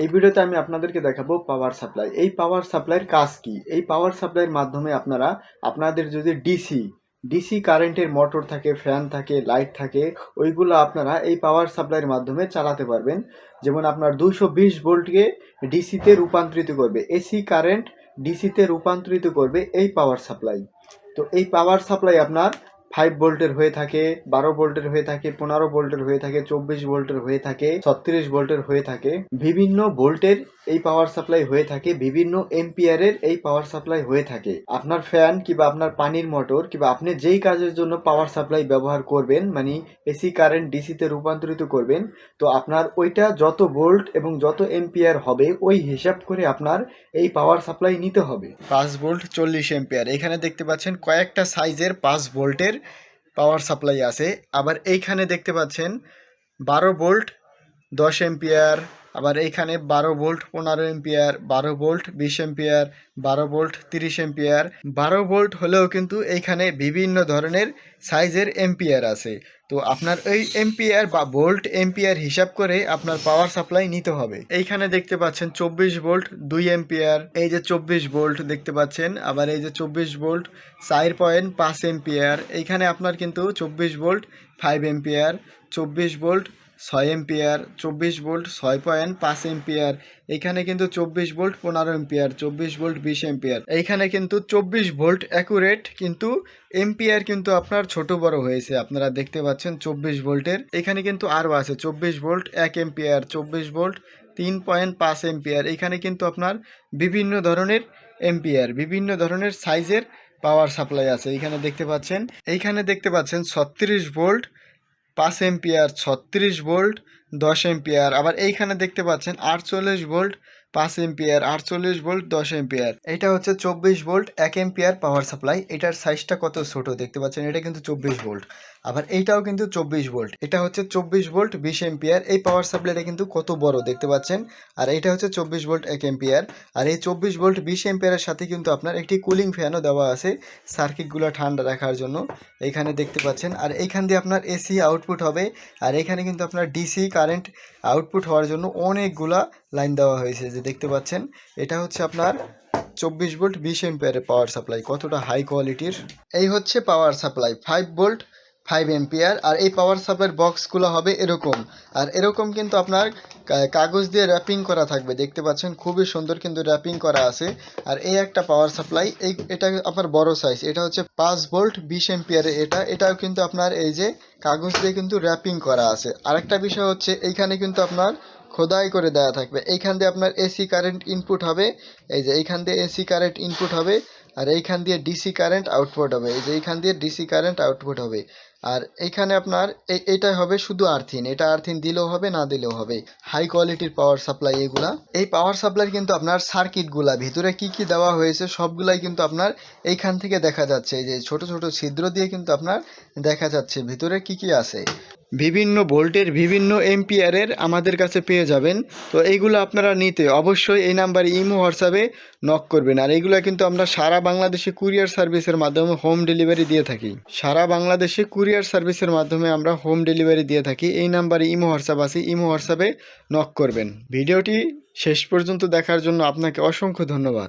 এই ভিডিওতে আমি আপনাদেরকে দেখাবো পাওয়ার সাপ্লাই। এই পাওয়ার সাপ্লাইয়ের কাজ কি? এই পাওয়ার সাপ্লাইয়ের মাধ্যমে আপনারা আপনাদের যদি ডিসি কারেন্টের মোটর থাকে, ফ্যান থাকে, লাইট থাকে, ওইগুলো আপনারা এই পাওয়ার সাপ্লাইয়ের মাধ্যমে চালাতে পারবেন। যেমন আপনার 220 ভোল্টকে ডিসিতে রূপান্তরিত করবে, এসি কারেন্ট ডিসিতে রূপান্তরিত করবে এই পাওয়ার সাপ্লাই। তো এই পাওয়ার সাপ্লাই আপনার 5 ভোল্টের হয়ে থাকে, 12 ভোল্টের হয়ে থাকে, 15 ভোল্টের হয়ে থাকে, 24 ভোল্টের হয়ে থাকে, 36 ভোল্টের হয়ে থাকে, বিভিন্ন ভোল্টের এই পাওয়ার সাপ্লাই হয়ে থাকে, বিভিন্ন এম্পিয়ারের এই পাওয়ার সাপ্লাই হয়ে থাকে। আপনার ফ্যান কিংবা আপনার পানির মোটর কিংবা আপনি যেই কাজের জন্য পাওয়ার সাপ্লাই ব্যবহার করবেন, মানে এসি কারেন্ট ডিসিতে রূপান্তরিত করবেন, তো আপনার ওইটা যত ভোল্ট এবং যত এম্পিয়ার হবে ওই হিসাব করে আপনার এই পাওয়ার সাপ্লাই নিতে হবে। 5 ভোল্ট 40 এম্পিয়ার, এখানে দেখতে পাচ্ছেন কয়েকটা সাইজের 5 ভোল্টের পাওয়ার সাপ্লাই আছে। আবার এইখানে দেখতে পাচ্ছেন 12 ভোল্ট 10 এম্পিয়ার, আবার এইখানে 12 volt 15 ampere, 12 volt 20 ampere, 12 volt 30 ampere. 12 volt হলেও কিন্তু এইখানে বিভিন্ন ধরনের সাইজের এম্পিয়ার আছে। তো আপনার এই এম্পিয়ার বা ভোল্ট এম্পিয়ার হিসাব করে আপনার পাওয়ার সাপ্লাই নিতে হবে। এইখানে দেখতে পাচ্ছেন 24 ভোল্ট 2 এম্পিয়ার, এই যে 24 ভোল্ট দেখতে পাচ্ছেন, আবার এই যে 24 ভোল্ট 4.5 এম্পিয়ার। এইখানে আপনার কিন্তু 24 volt 5 ampere, 24 volt 6 ampere, 24 volt 6.5 ampere, এইখানে কিন্তু 24 ভোল্ট 15 এম্পিয়ার, 24 ভোল্ট 20 এম্পিয়ার। এইখানে কিন্তু 24 ভোল্ট অ্যাকুরেট, কিন্তু এম্পিয়ার কিন্তু আপনার ছোট বড় হয়েছে, আপনারা দেখতে পাচ্ছেন 24 ভোল্টের। এখানে কিন্তু আরও আছে 24 ভোল্ট 1 এম্পিয়ার, 24 ভোল্ট 3.5 এম্পিয়ার। এখানে কিন্তু আপনার বিভিন্ন ধরনের এম্পিয়ার, বিভিন্ন ধরনের সাইজের পাওয়ার সাপ্লাই আছে। এইখানে দেখতে পাচ্ছেন, এইখানে দেখতে পাচ্ছেন 36 ভোল্ট 5 এম্পিয়ার, 36 ভোল্ট 10 এম্পিয়ার। আবার এইখানে দেখতে পাচ্ছেন 48 ভোল্ট 5 এম্পিয়ার, 48 ভোল্ট 10 এম্পিয়ার। এটা হচ্ছে 24 ভোল্ট 1 এম্পিয়ার পাওয়ার সাপ্লাই। এটার সাইজটা কত ছোট দেখতে পাচ্ছেন, এটা কিন্তু 24 ভোল্ট। আবার এইটাও কিন্তু 24 ভোল্ট, এটা হচ্ছে 24 ভোল্ট 20 এম্পিয়ার। এই পাওয়ার সাপ্লাইটা কিন্তু কত বড় দেখতে পাচ্ছেন। আর এটা হচ্ছে 24 ভোল্ট 1 এম্পিয়ার। আর এই 24 ভোল্ট 20 এম্পিয়ারের সাথে কিন্তু আপনার একটি কুলিং ফ্যানও দেওয়া আছে সার্কিটগুলো ঠান্ডা রাখার জন্য, এইখানে দেখতে পাচ্ছেন। আর এইখান দিয়ে আপনার এসি আউটপুট হবে। আর এখানে কিন্তু আপনার ডিসি কারেন্ট আউটপুট হওয়ার জন্য অনেকগুলা লাইন দেওয়া হয়েছে, যে দেখতে পাচ্ছেন। এটা হচ্ছে আপনার 24 ভোল্ট 20 এম্পিয়ারের পাওয়ার সাপ্লাই, কতটা হাই কোয়ালিটির। এই হচ্ছে পাওয়ার সাপ্লাই 5 ভোল্ট 5 এম্পিয়ার। আর এই পাওয়ার সাপ্লাইয়ের বক্সগুলো হবে এরকম, আর এরকম কিন্তু আপনার কাগজ দিয়ে র্যাপিং করা থাকবে, দেখতে পাচ্ছেন খুবই সুন্দর কিন্তু র্যাপিং করা আছে। আর এই একটা পাওয়ার সাপ্লাই, এটা আপনার বড় সাইজ, এটা হচ্ছে 5 ভোল্ট 20 এম্পিয়ারের। এটাও কিন্তু আপনার এই যে কাগজ দিয়ে কিন্তু র্যাপিং করা আছে। আরেকটা বিষয় হচ্ছে এইখানে কিন্তু আপনার খোদাই করে দেওয়া থাকবে, এইখান দিয়ে আপনার এসি কারেন্ট ইনপুট হবে, এই যে এইখান দিয়ে এসি কারেন্ট ইনপুট হবে, আর এইখান দিয়ে ডিসি কারেন্ট আউটপুট হবে, এই যে এইখান দিয়ে ডিসি কারেন্ট আউটপুট হবে। আর এইখানে আপনার এইটা হবে শুধু আর্থিন, এটা আর্থিন দিলেও হবে না দিলেও হবে। হাই কোয়ালিটির পাওয়ার সাপ্লাই এগুলা। এই পাওয়ার সাপ্লাই কিন্তু আপনার সার্কিটগুলা ভিতরে কি কি দেওয়া হয়েছে সবগুলাই কিন্তু আপনার এইখান থেকে দেখা যাচ্ছে, এই যে ছোট ছোট ছিদ্র দিয়ে কিন্তু আপনার দেখা যাচ্ছে ভিতরে কি কি আছে। বিভিন্ন ভোল্টের বিভিন্ন এম্পিয়ারের আমাদের কাছে পেয়ে যাবেন। তো এইগুলো আপনারা নিতে অবশ্যই এই নাম্বারে ইমো হোয়াটসঅ্যাপে নক করবেন। আর এইগুলো কিন্তু আমরা সারা বাংলাদেশে কুরিয়ার সার্ভিসের মাধ্যমে হোম ডেলিভারি দিয়ে থাকি। সারা বাংলাদেশে কুরিয়ার সার্ভিসের মাধ্যমে আমরা হোম ডেলিভারি দিয়ে থাকি। এই নাম্বারে ইমো হোয়াটসঅ্যাপ আছে, ইমো হোয়াটসঅ্যাপে নক করবেন। ভিডিওটি শেষ পর্যন্ত দেখার জন্য আপনাকে অসংখ্য ধন্যবাদ।